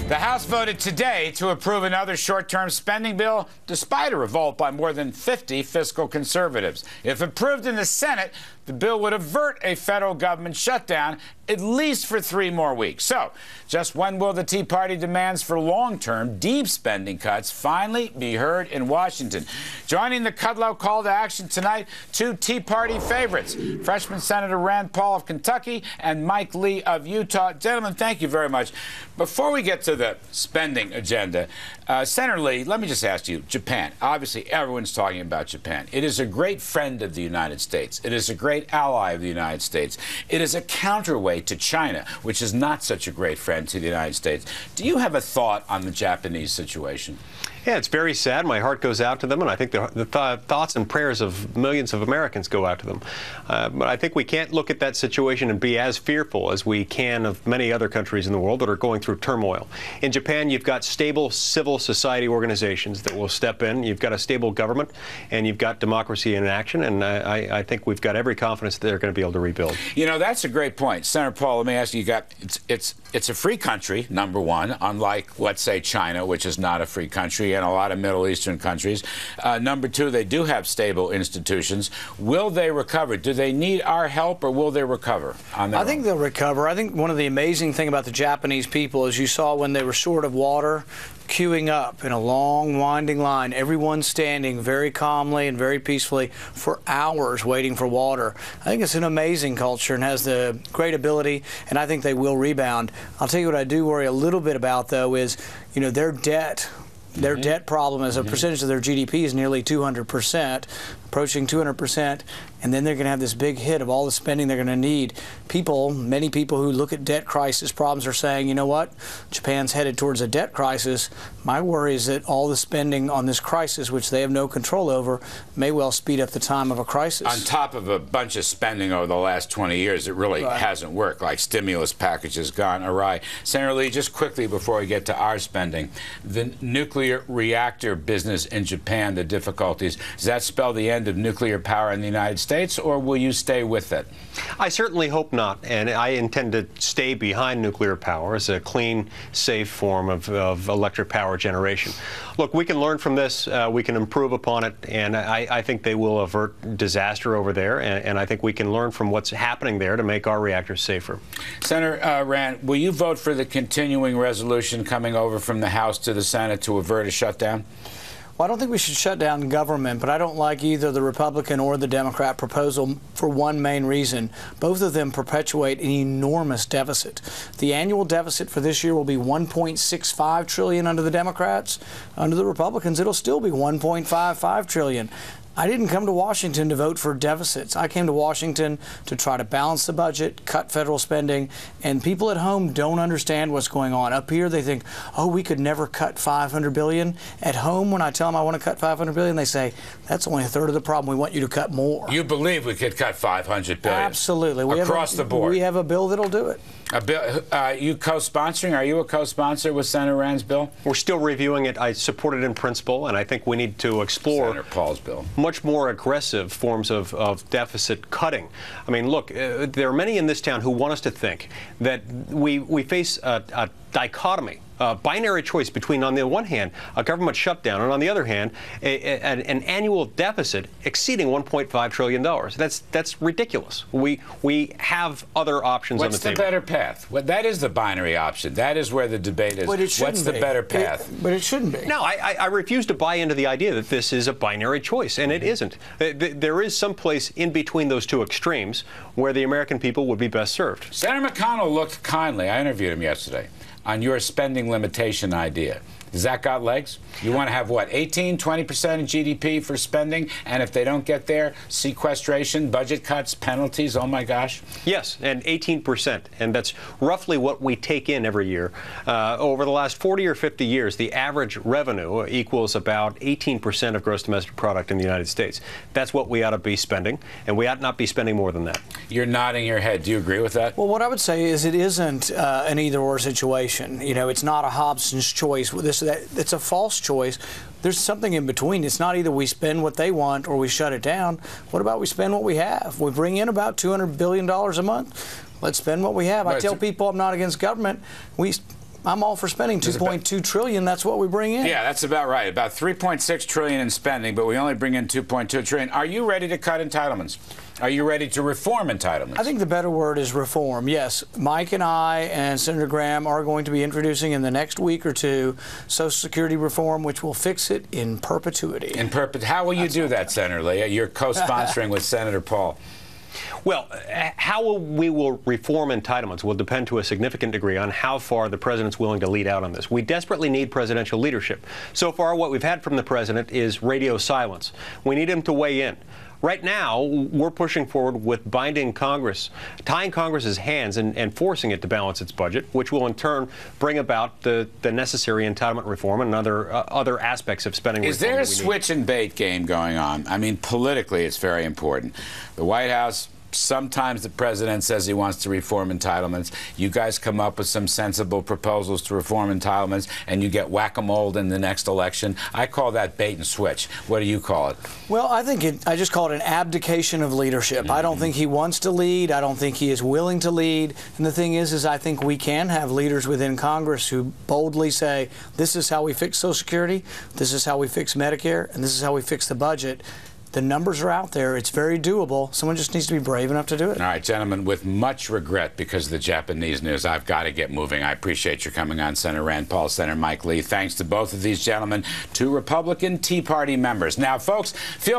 The House voted today to approve another short-term spending bill, despite a revolt by more than 50 fiscal conservatives. If approved in the Senate, the bill would avert a federal government shutdown at least for 3 more weeks. So, just when will the Tea Party demands for long-term, deep spending cuts finally be heard in Washington? Joining the Kudlow call to action tonight, 2 Tea Party favorites, freshman Senator Rand Paul of Kentucky and Mike Lee of Utah. Gentlemen, thank you very much. Before we get to the spending agenda, Senator Lee, let me just ask you, Japan. Obviously, everyone's talking about Japan. It is a great friend of the United States. It is a great ally of the United States. It is a counterweight to China, which is not such a great friend to the United States. Do you have a thought on the Japanese situation? Yeah, it's very sad. My heart goes out to them, and I think the thoughts and prayers of millions of Americans go out to them. But I think we can't look at that situation and be as fearful as we can of many other countries in the world that are going through turmoil. In Japan, you've got stable civil society organizations that will step in. You've got a stable government, and you've got democracy in action, and I think we've got every confidence that they're going to be able to rebuild. You know, that's a great point. Senator Paul, let me ask you, it's a free country, number one, unlike, let's say, China, which is not a free country, and a lot of Middle Eastern countries. Number two, they do have stable institutions. Will they recover? Do they need our help, or will they recover on their own? I think they'll recover. I think one of the amazing things about the Japanese people is you saw when they were short of water, queuing up in a long, winding line, everyone standing very calmly and very peacefully for hours waiting for water. I think it's an amazing culture and has the great ability, and I think they will rebound. I'll tell you what I do worry a little bit about, though, is, you know, their debt. Their debt problem as a percentage of their GDP is nearly 200%, approaching 200%, and then they're going to have this big hit of all the spending they're going to need. Many people who look at debt crisis problems are saying, you know what, Japan's headed towards a debt crisis. My worry is that all the spending on this crisis, which they have no control over, may well speed up the time of a crisis. On top of a bunch of spending over the last 20 years, it really hasn't worked, like stimulus packages gone awry. Senator Lee, just quickly before we get to our spending, the nuclear reactor business in Japan, the difficulties, does that spell the end of nuclear power in the United States, or will you stay with it? I certainly hope not, and I intend to stay behind nuclear power as a clean, safe form of electric power generation. Look, we can learn from this, we can improve upon it, and I think they will avert disaster over there, and I think we can learn from what's happening there to make our reactors safer. Senator Rand, will you vote for the continuing resolution coming over from the House to the Senate to avert a shutdown? Well, I don't think we should shut down government, but I don't like either the Republican or the Democrat proposal for one main reason. Both of them perpetuate an enormous deficit. The annual deficit for this year will be $1.65 trillion under the Democrats. Under the Republicans, it'll still be $1.55 trillion. I didn't come to Washington to vote for deficits. I came to Washington to try to balance the budget, cut federal spending, and people at home don't understand what's going on. Up here, they think, oh, we could never cut $500 billion. At home, when I tell them I want to cut $500 billion, they say, that's only a third of the problem. We want you to cut more. You believe we could cut $500 billion? Absolutely. Across the board? We have a bill that'll do it. A bill, you co-sponsoring? Are you a co-sponsor with Senator Rand's bill? We're still reviewing it. I support it in principle, and I think we need to explore Senator Paul's bill. Much more aggressive forms of deficit cutting. I mean, look, there are many in this town who want us to think that we face a dichotomy, a binary choice between, on the one hand, a government shutdown, and on the other hand, an annual deficit exceeding $1.5 trillion. That's ridiculous. We have other options on the table. What's the better path? Well, that is the binary option. That is where the debate is. But it shouldn't What's the better path? But it shouldn't be. No, I refuse to buy into the idea that this is a binary choice, and it isn't. There is some place in between those two extremes where the American people would be best served. Senator McConnell looked kindly, I interviewed him yesterday, on your spending limitation idea. Has that got legs? You want to have, what, 18, 20% of GDP for spending? And if they don't get there, sequestration, budget cuts, penalties, oh my gosh. Yes, and 18%. And that's roughly what we take in every year. Over the last 40 or 50 years, the average revenue equals about 18% of gross domestic product in the United States. That's what we ought to be spending, and we ought not be spending more than that. You're nodding your head. Do you agree with that? Well, what I would say is it isn't an either-or situation. You know, it's not a Hobson's choice. It's a false choice. There's something in between. It's not either we spend what they want or we shut it down. What about we spend what we have? We bring in about $200 billion a month. Let's spend what we have. I tell people I'm not against government. I'm all for spending $2.2 trillion. That's what we bring in. Yeah, that's about right. About $3.6 trillion in spending, but we only bring in $2.2 trillion. Are you ready to cut entitlements? Are you ready to reform entitlements? I think the better word is reform. Yes, Mike and I and Senator Graham are going to be introducing in the next week or two Social Security reform, which will fix it in perpetuity. How will you do that, Senator Lee? You're co-sponsoring with Senator Paul. Well, how we will reform entitlements will depend to a significant degree on how far the president's willing to lead out on this. We desperately need presidential leadership. So far, what we've had from the president is radio silence. We need him to weigh in. Right now, we're pushing forward with binding Congress, tying Congress's hands and forcing it to balance its budget, which will in turn bring about the necessary entitlement reform and other aspects of spending reform. Is there a switch and bait game going on? I mean, politically, it's very important. The White House, sometimes the president says he wants to reform entitlements. You guys come up with some sensible proposals to reform entitlements, and you get whack-a-mole in the next election. I call that bait and switch. What do you call it? Well, I just call it an abdication of leadership. I don't think he wants to lead. I don't think he is willing to lead. And the thing is I think we can have leaders within Congress who boldly say, this is how we fix Social Security, this is how we fix Medicare, and this is how we fix the budget. The numbers are out there. It's very doable. Someone just needs to be brave enough to do it. All right, gentlemen, with much regret because of the Japanese news, I've got to get moving. I appreciate your coming on, Senator Rand Paul, Senator Mike Lee. Thanks to both of these gentlemen, two Republican Tea Party members. Now, folks, feel